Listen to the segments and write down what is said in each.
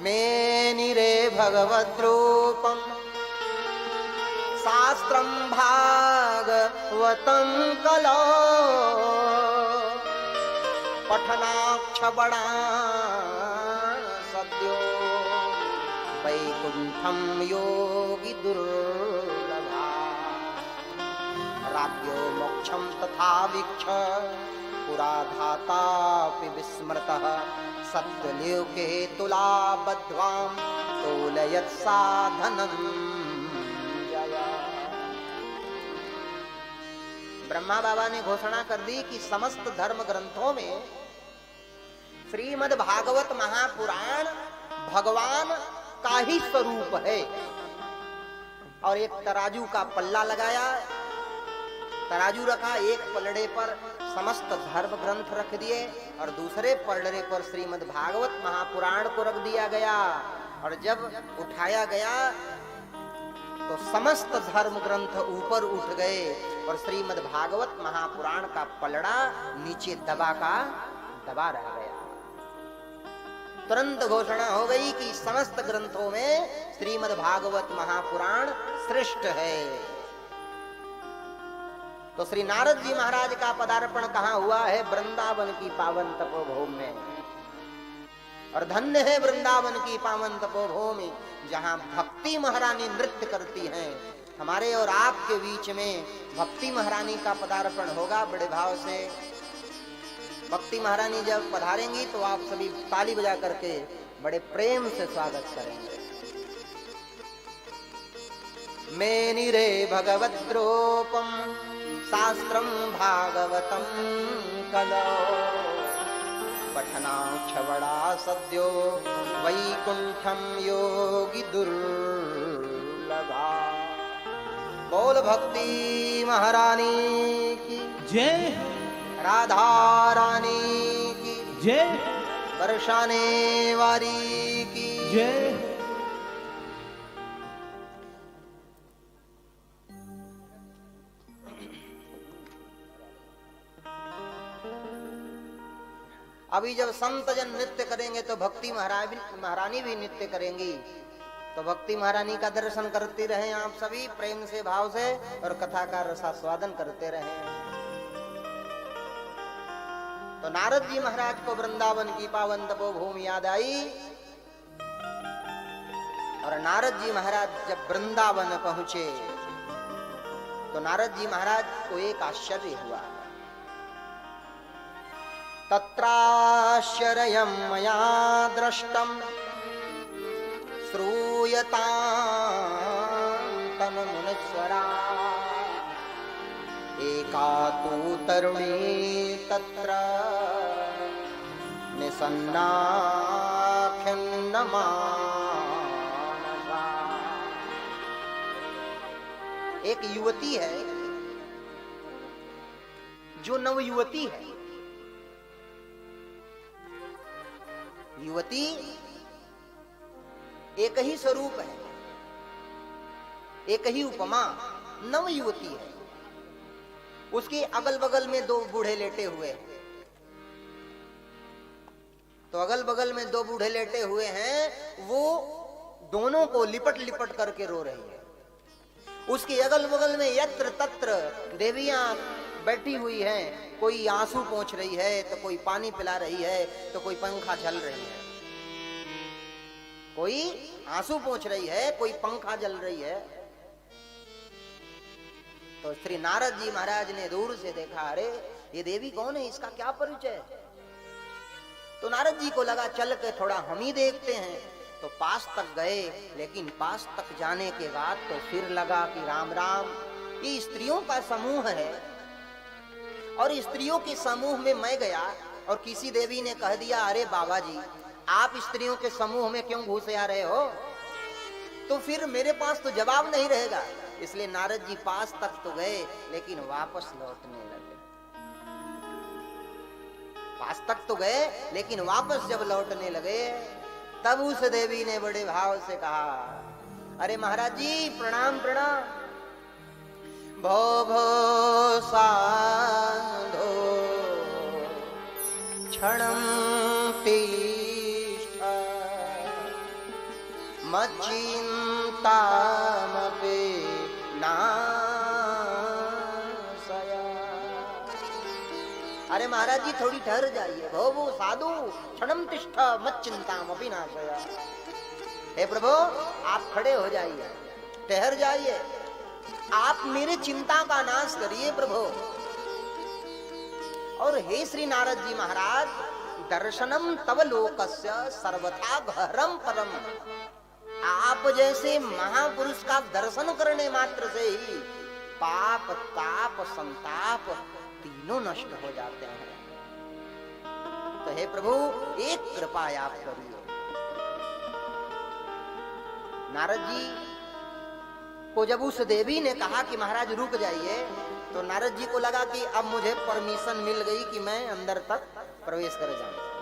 मेनिरे भगवद्रूपं शास्त्रं भागवतं कलो पठनाक्षबणा सद्यो वैकुंठं योगी दुर्लभा राज्यो मोक्षं तथा वीक्ष पुरा धातापि विस्मृतः सत्यलोके तुलाबद्ध्वां तोलयत् साधनं जया। ब्रह्मा बाबा ने घोषणा कर दी कि समस्त धर्म ग्रंथों में श्रीमद् भागवत महापुराण भगवान का ही स्वरूप है। और एक तराजू का पल्ला लगाया, तराजू रखा, एक पलड़े पर समस्त धर्म ग्रंथ रख दिए और दूसरे पलड़े पर श्रीमद् भागवत महापुराण को रख दिया गया। और जब उठाया गया तो समस्त धर्म ग्रंथ ऊपर उठ गए और श्रीमद् भागवत महापुराण का पलड़ा नीचे दबा का दबा रह गया। तुरंत घोषणा हो गई कि समस्त ग्रंथों में श्रीमद् भागवत महापुराण श्रेष्ठ है। तो श्री नारद जी महाराज का पदार्पण कहाँ हुआ है? वृंदावन की पावन तपोभूमि में। और धन्य है वृंदावन की पावन तपोभूमि जहाँ भक्ति महारानी नृत्य करती हैं। हमारे और आपके बीच में भक्ति महारानी का पदार्पण होगा बड़े भाव से। भक्ति महारानी जब पधारेंगी तो आप सभी ताली बजा करके बड़े प्रेम से स्वागत करेंगे। मेनिरे भगवद्रूपं शास्त्रं भागवतं कलो पठनाक्षवणा सद्यो वैकुंठं योगी दुर्लभा। बोल भक्ति महारानी की जय, राधा रानी की जय, बरसाने वाली की जय। अभी जब संत जन नृत्य करेंगे तो भक्ति महारानी भी नृत्य करेंगी। तो भक्ति महारानी का दर्शन करते रहें आप सभी प्रेम से भाव से और कथा का रसास्वादन करते रहें। तो नारद जी महाराज को वृंदावन की पावन तपोभूमि याद आई। और नारद जी महाराज जब वृंदावन पहुंचे तो नारद जी महाराज को एक आश्चर्य हुआ। तत्राश्चर्यं मया दृष्टं श्रूयतां तन्मुनीश्वरा एका तु तरुणी तत्र निसन्ना खिन्नमा। एक युवती है जो नव युवती है। युवती एक ही स्वरूप है, एक ही उपमा, नव युवती है। उसके अगल बगल में दो बूढ़े लेटे हुए हैं। तो अगल बगल में दो बूढ़े लेटे हुए हैं, वो दोनों को लिपट लिपट करके रो रही है। उसके अगल बगल में यत्र तत्र देवियां बैठी हुई हैं। कोई आंसू पोंछ रही है तो कोई पानी पिला रही है तो कोई पंखा झल रही है। कोई आंसू पोंछ रही है, कोई पंखा जल रही है। तो श्री नारद जी महाराज ने दूर से देखा, अरे ये देवी कौन है, इसका क्या परिचय? तो नारद जी को लगा चल के थोड़ा हम ही देखते हैं। तो पास तक गए, लेकिन पास तक जाने के बाद तो फिर लगा कि राम राम, ये स्त्रियों का समूह है और स्त्रियों के समूह में मैं गया और किसी देवी ने कह दिया, अरे बाबा जी आप स्त्रियों के समूह में क्यों घुसे आ रहे हो? तो फिर मेरे पास तो जवाब नहीं रहेगा। इसलिए नारद जी पास तक तो गए लेकिन वापस लौटने लगे। पास तक तो गए लेकिन वापस जब लौटने लगे तब उस देवी ने बड़े भाव से कहा, अरे महाराज जी प्रणाम प्रणाम। भो भो साधो क्षणं तिष्ठ मच्चिन्तामपि नाशया। अरे महाराज जी थोड़ी ठहर जाइए, भो साधु क्षणम तिष्ठ मच्चिन्तामपि नाशया। हे प्रभु आप खड़े हो जाइए, ठहर जाइए, आप मेरे चिंता का नाश करिए प्रभु। और हे श्री नारद जी महाराज, दर्शनम तव लोकस्य सर्वथा घरम परम। आप जैसे महापुरुष का दर्शन करने मात्र से ही पाप ताप संताप तीनों नष्ट हो जाते हैं। तो हे प्रभु एक कृपा आप करिए। नारद जी को जब उस देवी ने कहा कि महाराज रुक जाइए, तो नारद जी को लगा कि अब मुझे परमिशन मिल गई कि मैं अंदर तक प्रवेश कर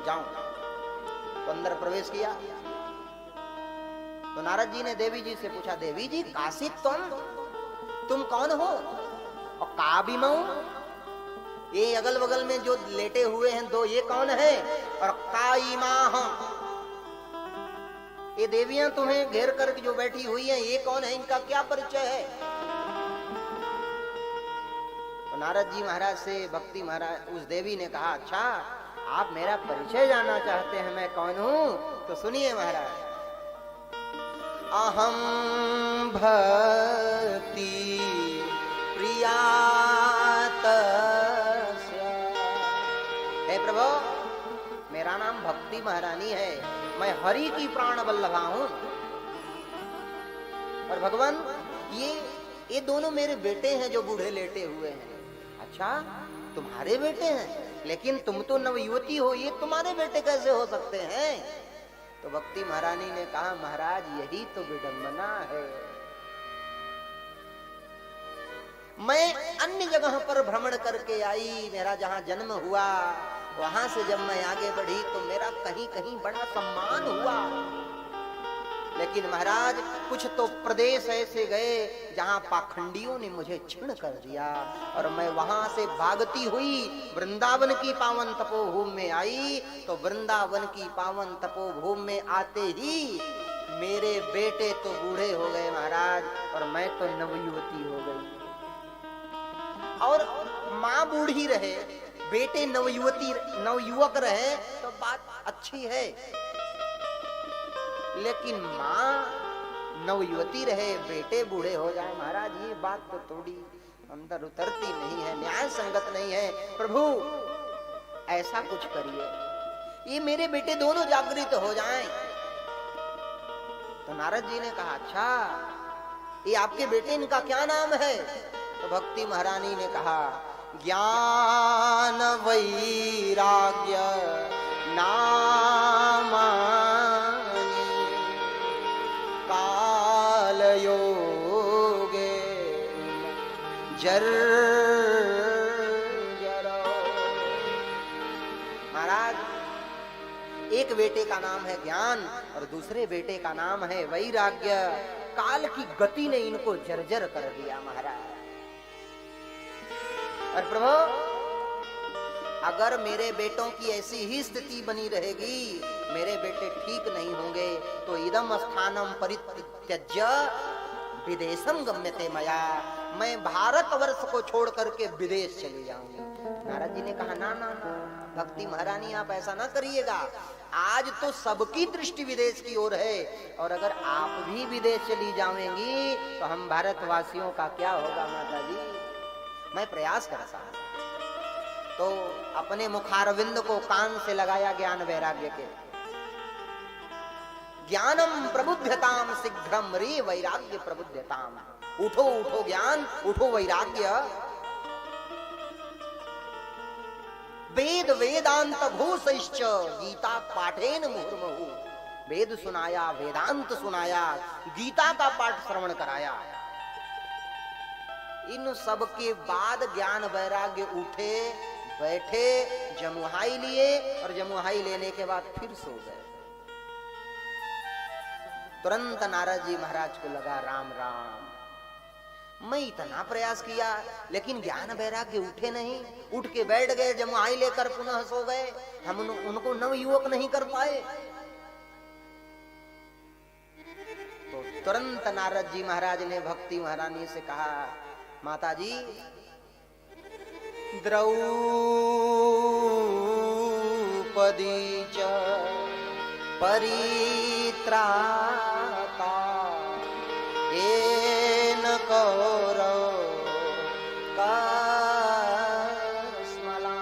जाऊं। तो अंदर प्रवेश किया। तो नारद जी ने देवी जी से पूछा, देवी जी काशी तुम कौन हो? और काबिमऊ, ये अगल बगल में जो लेटे हुए हैं दो, ये कौन है? और काईमा, ये देवियां तुम्हें घेर करके जो बैठी हुई हैं, ये कौन है? इनका क्या परिचय है? तो नारद जी महाराज से भक्ति महाराज उस देवी ने कहा, अच्छा आप मेरा परिचय जानना चाहते हैं, मैं कौन हूं? तो सुनिए महाराज, अहम भक्ति प्रियातस्य। हे प्रभु मेरा नाम भक्ति महारानी है, मैं हरि की प्राण वल्लभा हूं। और भगवान ये दोनों मेरे बेटे हैं जो बूढ़े लेटे हुए हैं। अच्छा तुम्हारे बेटे हैं, लेकिन तुम तो नवयुवती हो, ये तुम्हारे बेटे कैसे हो सकते हैं? तो भक्ति महारानी ने कहा, महाराज यही तो विडंबना है। मैं अन्य जगह पर भ्रमण करके आई, मेरा जहां जन्म हुआ वहां से जब मैं आगे बढ़ी तो मेरा कहीं कहीं बड़ा सम्मान हुआ, लेकिन महाराज कुछ तो प्रदेश ऐसे गए जहां पाखंडियों ने मुझे छीण कर दिया, और मैं वहां से भागती हुई वृंदावन की पावन तपोभूमि में आई। तो वृंदावन की पावन तपोभूमि में आते ही मेरे बेटे तो बूढ़े हो गए महाराज, और मैं तो नवयुवती हो गई। और माँ बूढ़ी रहे, बेटे नवयुवक रहे तो बात अच्छी है, लेकिन माँ नवयुवती रहे बेटे बूढ़े हो जाए, महाराज ये बात तो थोड़ी अंदर उतरती नहीं है, न्याय संगत नहीं है। प्रभु ऐसा कुछ करिए, ये मेरे बेटे दोनों जागृत हो जाएं। तो नारद जी ने कहा, अच्छा ये आपके बेटे, इनका क्या नाम है? तो भक्ति महारानी ने कहा, ज्ञान वैराग्य नामानि काल योगे जर्जरो। महाराज एक बेटे का नाम है ज्ञान और दूसरे बेटे का नाम है वैराग्य। काल की गति ने इनको जर्जर कर दिया महाराज। और प्रभु अगर मेरे बेटों की ऐसी ही स्थिति बनी रहेगी, मेरे बेटे ठीक नहीं होंगे, तो इदम स्थानम परित्यज्य विदेशम गम्यते मया, मैं भारतवर्ष को छोड़ करके विदेश चली जाऊंगी। नारद जी ने कहा, ना ना ना भक्ति महारानी आप ऐसा ना करिएगा, आज तो सबकी दृष्टि विदेश की ओर है, और अगर आप भी विदेश चली जाएंगी तो हम भारतवासियों का क्या होगा माता जी? मैं प्रयास करता हूं। तो अपने मुखारविंद को कान से लगाया ज्ञान वैराग्य के। ज्ञानम प्रबुद्धताम शीघ्रम रे वैराग्य प्रबुद्धताम। उठो उठो ज्ञान, उठो वैराग्य। वेद वेदांत घोषैश्च गीता पाठेन मुहुर्मुहु। वेद सुनाया, वेदांत सुनाया, गीता का पाठ श्रवण कराया। इन सब के बाद ज्ञान वैराग्य उठे, बैठे, जमुहाई लिए, और जमुहाई लेने के बाद फिर सो गए। तुरंत नारद जी महाराज को लगा, राम राम, मैं इतना प्रयास किया लेकिन ज्ञान वैराग्य उठे नहीं, उठ के बैठ गए, जमुहाई लेकर पुनः सो गए, हम उनको नवयुवक नहीं कर पाए। तुरंत नारद जी महाराज ने भक्ति महारानी से कहा, माता जी, द्रौपदी च परित्राता येन कौरव स्मला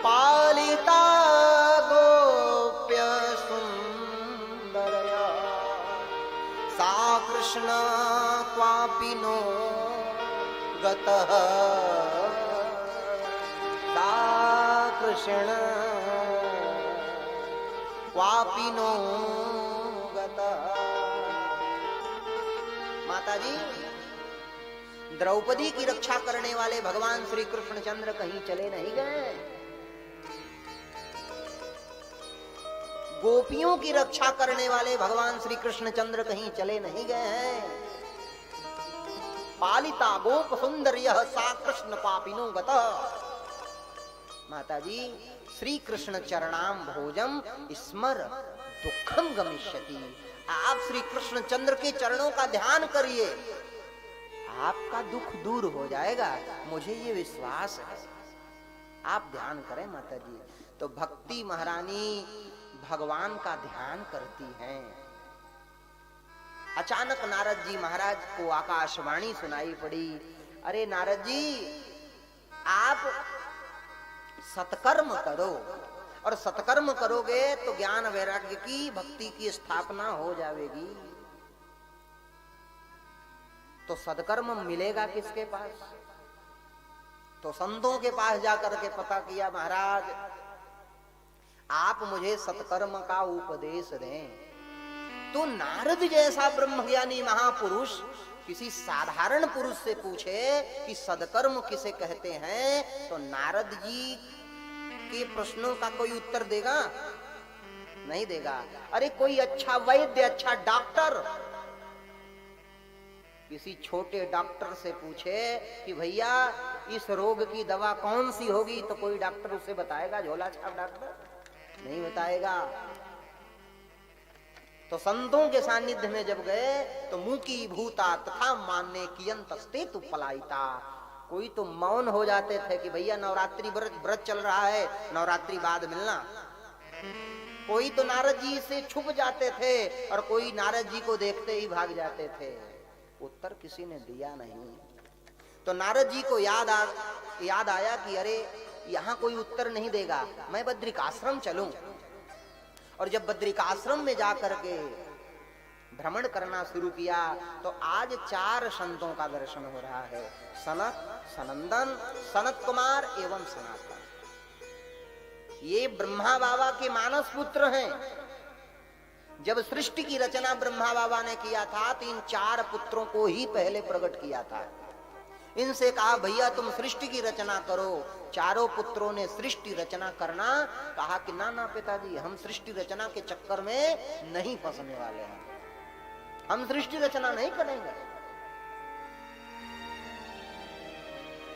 पालिता गोप्य सुंदरया सा कृष्ण क्वापि नो गतः सा कृष्ण क्वापि नो गतः। माता जी, द्रौपदी की रक्षा करने वाले भगवान श्री कृष्णचंद्र कहीं चले नहीं गए। गोपियों की रक्षा करने वाले भगवान श्री कृष्णचंद्र कहीं चले नहीं गए हैं। पालिता गोप सुंदर यह सा कृष्ण पापिनो गतः। माता जी, श्री कृष्ण चरणाम भोजम स्मर दुखम गमिष्यति। आप श्री कृष्णचंद्र के चरणों का ध्यान करिए, आपका दुख दूर हो जाएगा, मुझे ये विश्वास है। आप ध्यान करें माता जी। तो भक्ति महारानी भगवान का ध्यान करती हैं। अचानक नारद जी महाराज को आकाशवाणी सुनाई पड़ी, अरे नारद जी, आप सत्कर्म करो, और सत्कर्म करोगे तो ज्ञान वैराग्य की भक्ति की स्थापना हो जाएगी। तो सत्कर्म मिलेगा किसके पास? तो संतों के पास जाकर के पता किया, महाराज आप मुझे सत्कर्म का उपदेश दें। तो नारद जैसा ब्रह्मज्ञानी महापुरुष किसी साधारण पुरुष से पूछे कि सत्कर्म किसे कहते हैं, तो नारद जी के प्रश्नों का कोई उत्तर देगा? नहीं देगा। अरे कोई अच्छा वैद्य, अच्छा डॉक्टर किसी छोटे डॉक्टर से पूछे कि भैया इस रोग की दवा कौन सी होगी, तो कोई डॉक्टर उसे बताएगा? झोला छाप डॉक्टर नहीं बताएगा। तो संतों के सानिध्य में जब गए तो मुंह की भूता तथा मानने कियंतस्ते तु पलायिता। कोई तो मौन हो जाते थे कि भैया नवरात्रि व्रत चल रहा है, नवरात्रि बाद मिलना। कोई तो नारद जी से छुप जाते थे और कोई नारद जी को देखते ही भाग जाते थे। उत्तर किसी ने दिया नहीं। तो नारद जी को याद आया कि अरे यहाँ कोई उत्तर नहीं देगा, मैं बद्रिकाश्रम चलूं। और जब बद्रिकाश्रम में जाकर के भ्रमण करना शुरू किया तो आज 4 संतों का दर्शन हो रहा है, सनत, सनंदन, सनत कुमार एवं सनातन। ये ब्रह्मा बाबा के मानस पुत्र हैं। जब सृष्टि की रचना ब्रह्मा बाबा ने किया था तो इन 4 पुत्रों को ही पहले प्रकट किया था। इनसे कहा भैया तुम सृष्टि की रचना करो। चारों पुत्रों ने सृष्टि रचना करना कहा कि ना ना पिताजी, हम सृष्टि रचना के चक्कर में नहीं फंसने वाले हैं, हम सृष्टि रचना नहीं करेंगे।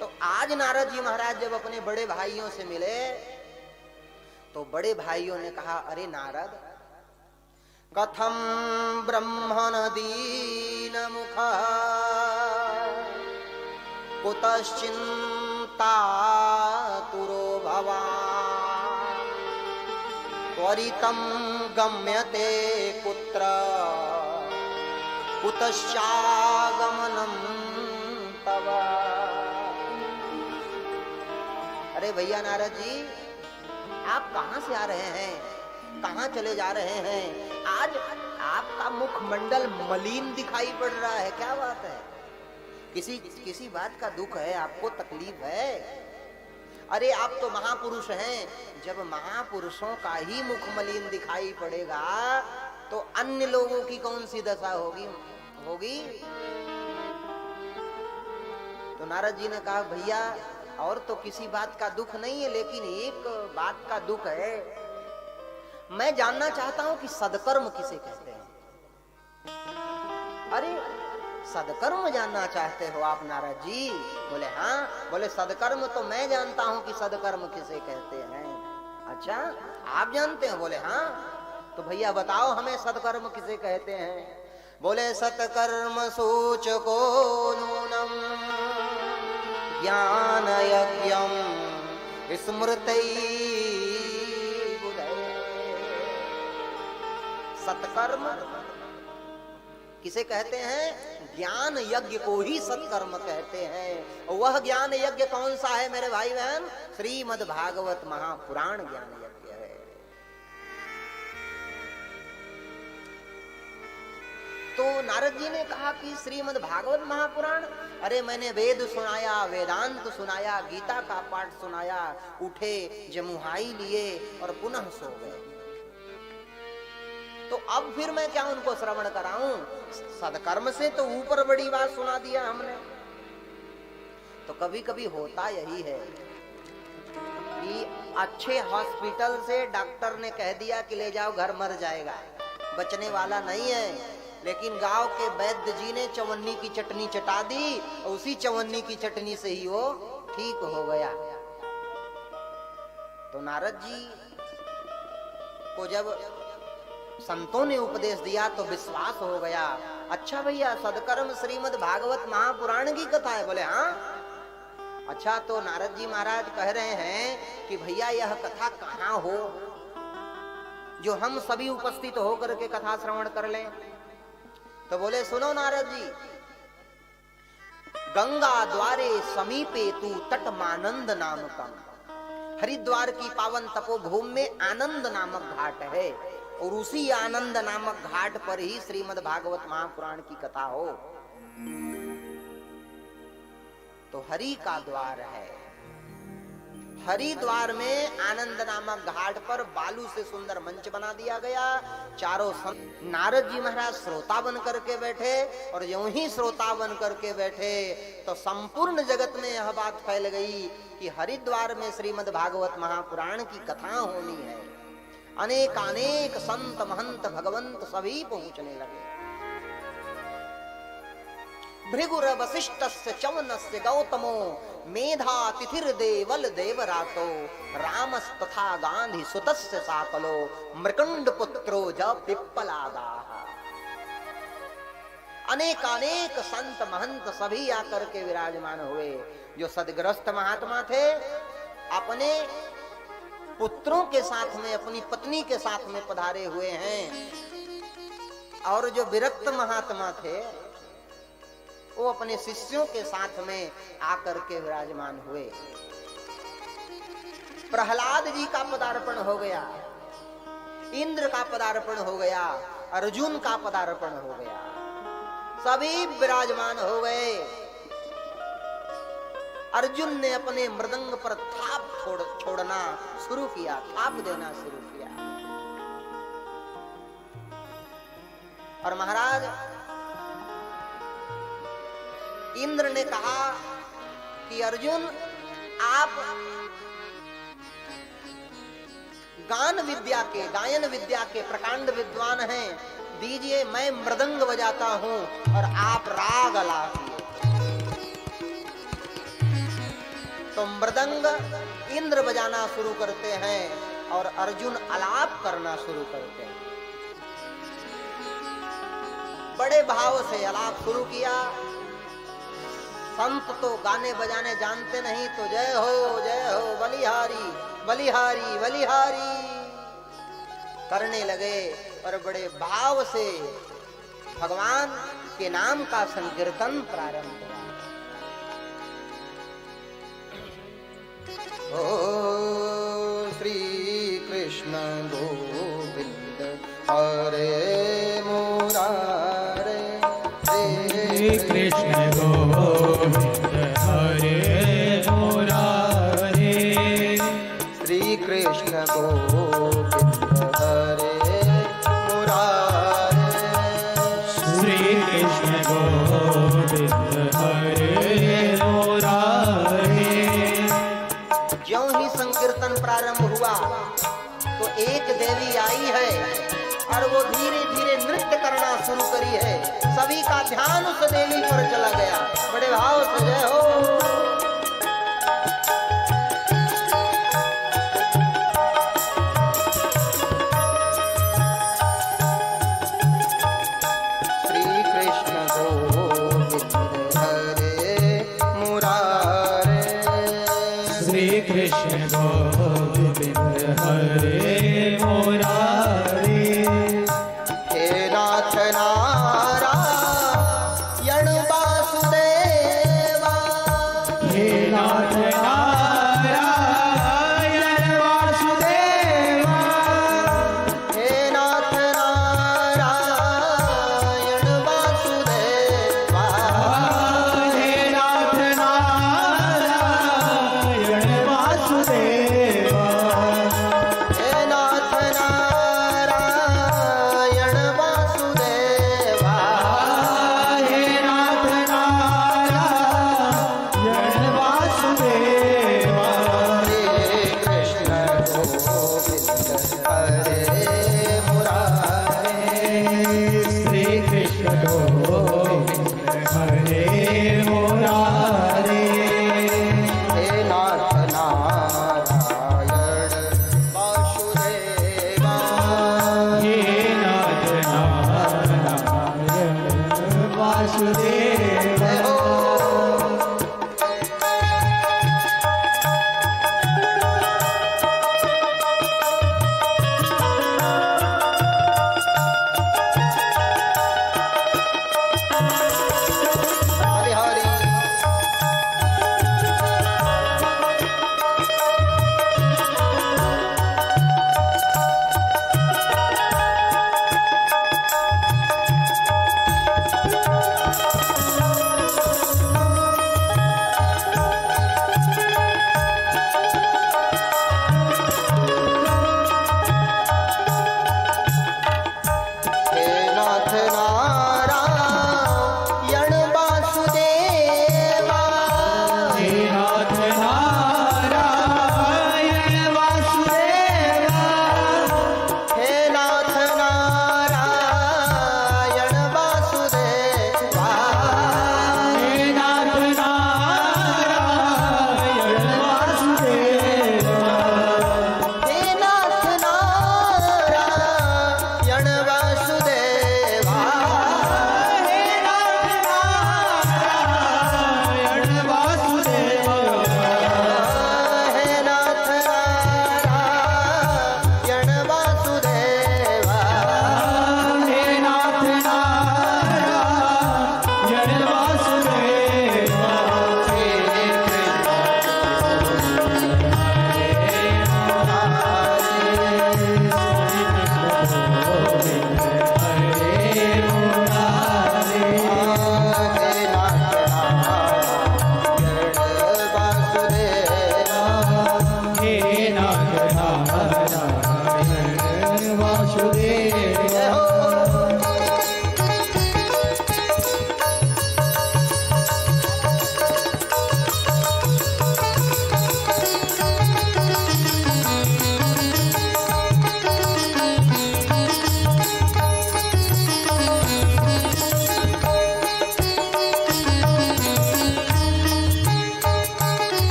तो आज नारद जी महाराज जब अपने बड़े भाइयों से मिले तो बड़े भाइयों ने कहा, अरे नारद, कथम ब्रह्मण दीन मुख कुतश्चिंता तुरो भवान् त्वरितं गम्यते कुत्र कुतश्चागमनं तव। अरे भैया नारद जी, आप कहां से आ रहे हैं, कहां चले जा रहे हैं? आज आपका मुखमंडल मलिन दिखाई पड़ रहा है, क्या बात है? किसी बात का दुख है, आपको तकलीफ है? अरे आप तो महापुरुष हैं, जब महापुरुषों का ही मुख मलिन दिखाई पड़ेगा तो अन्य लोगों की कौन सी दशा होगी? तो नारद जी ने कहा, भैया और तो किसी बात का दुख नहीं है, लेकिन एक बात का दुख है। मैं जानना चाहता हूं कि सदकर्म किसे कहते हैं। अरे सदकर्म जानना चाहते हो आप नारद जी? बोले हाँ। बोले सदकर्म तो मैं जानता हूं कि सदकर्म किसे कहते हैं। अच्छा आप जानते हैं? बोले हाँ। तो भैया बताओ हमें सदकर्म किसे कहते हैं। बोले सत्कर्म सूचको नूनम ज्ञान यज्ञम स्मृति बुधये। सत्कर्म किसे कहते हैं? ज्ञान यज्ञ को ही सत्कर्म कहते हैं। वह ज्ञान यज्ञ कौन सा है मेरे भाई बहन? श्रीमद् भागवत महापुराण ज्ञान यज्ञ है। तो नारद जी ने कहा कि श्रीमद् भागवत महापुराण, अरे मैंने वेद सुनाया, वेदांत सुनाया, गीता का पाठ सुनाया, उठे, जमुहाई लिए और पुनः सो गए। तो अब फिर मैं क्या उनको श्रवण कराऊं? सत्कर्म से तो ऊपर बड़ी बात सुना दिया हमने। तो कभी कभी होता यही है कि अच्छे हॉस्पिटल से डॉक्टर ने कह दिया कि ले जाओ, घर मर जाएगा, बचने वाला नहीं है, लेकिन गांव के वैद्य जी ने चवन्नी की चटनी चटा दी और उसी चवन्नी की चटनी से ही वो ठीक हो गया। तो नारद जी को जब संतों ने उपदेश दिया तो विश्वास हो गया। अच्छा भैया, सदकर्म श्रीमद् भागवत महापुराण की कथा है? बोले हाँ। अच्छा, तो नारद जी महाराज कह रहे हैं कि भैया यह कथा कहाँ हो जो हम सभी उपस्थित होकर के कथा श्रवण कर लें? तो बोले सुनो नारद जी, गंगा द्वारे समीपे तू तटमानंद नामकम, हरिद्वार की पावन तपोभूमि में आनंद नामक घाट है और उसी आनंद नामक घाट पर ही श्रीमद् भागवत महापुराण की कथा हो। तो हरि का द्वार है। हरिद्वार में आनंद नामक घाट पर बालू से सुंदर मंच बना दिया गया। चारों नारद जी महाराज श्रोता बन करके बैठे और यूं ही श्रोता बन करके बैठे तो संपूर्ण जगत में यह बात फैल गई कि हरिद्वार में श्रीमद् भागवत महापुराण की कथा होनी है। अनेक अनेक संत महंत भगवंत सभी पहुंचने लगे। भृगुर वसिष्ठस्य चवनस्य गौतमो मेधा तिथिर देवल देवरातो रामस्तथा गांधी सुतस्य साकलो मृकंड पुत्रो ज पिप्पलादाः। अनेक अनेक संत महंत सभी आकर के विराजमान हुए। जो सदग्रस्त महात्मा थे अपने पुत्रों के साथ में, अपनी पत्नी के साथ में पधारे हुए हैं, और जो विरक्त महात्मा थे वो अपने शिष्यों के साथ में आकर के विराजमान हुए। प्रहलाद जी का पदार्पण हो गया, इंद्र का पदार्पण हो गया, अर्जुन का पदार्पण हो गया, सभी विराजमान हो गए। अर्जुन ने अपने मृदंग पर थाप छोड़ना शुरू किया, थाप देना शुरू किया। और महाराज इंद्र ने कहा कि अर्जुन आप गायन विद्या के प्रकांड विद्वान हैं, दीजिए मैं मृदंग बजाता हूं और आप राग अलापिए। तो मृदंग इंद्र बजाना शुरू करते हैं और अर्जुन अलाप करना शुरू करते हैं। बड़े भाव से अलाप शुरू किया। संत तो गाने बजाने जानते नहीं, तो जय हो बलिहारी बलिहारी बलिहारी करने लगे और बड़े भाव से भगवान के नाम का संकीर्तन प्रारंभ हुआ। ओ श्री कृष्ण गोविंद हरे मुरारे, श्री कृष्ण गोविंद हरे मुरारे, श्री कृष्ण गोविंद हरे मुरारे, श्री कृष्ण गोविंद हरे मुरारे। ज्यों ही संकीर्तन प्रारंभ हुआ तो एक देवी आई है और वो धीरे धीरे नृत्य करना शुरू करी है। सभी का ध्यान उस देवी पर चला गया। बड़े भाव से जय हो। श्री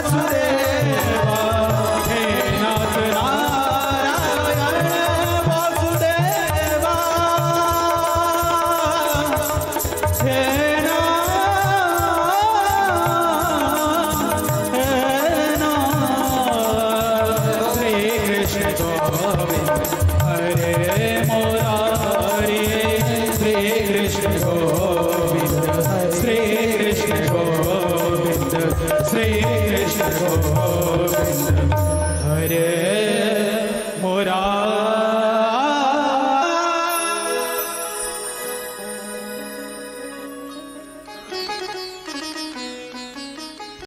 वासुदेव